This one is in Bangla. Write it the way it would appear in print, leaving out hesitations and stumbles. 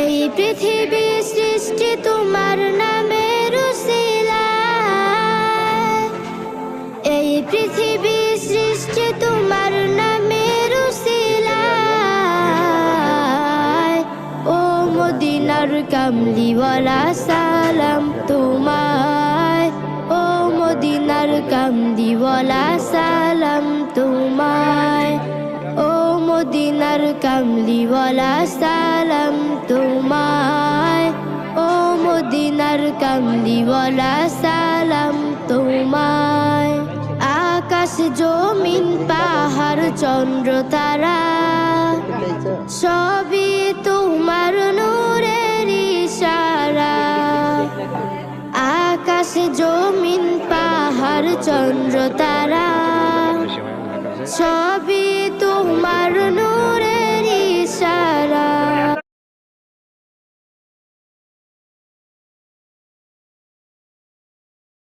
এই পৃথিবী সৃষ্টি তোমার নামের উসিলায়, এই পৃথিবী সৃষ্টি তোমার নামের উসিলায়। ও মদিনার কামলিওয়ালা সালাম তোমায়, ও মদিনার কামলিওয়ালা সালাম তোমায়, ও মদিনার কামলিওয়ালা সালাম তোমায়, ও মদিনার কামলিওয়ালা সালাম তোমায়। আকাশ জমিন পাহাড় চন্দ্র তারা সবই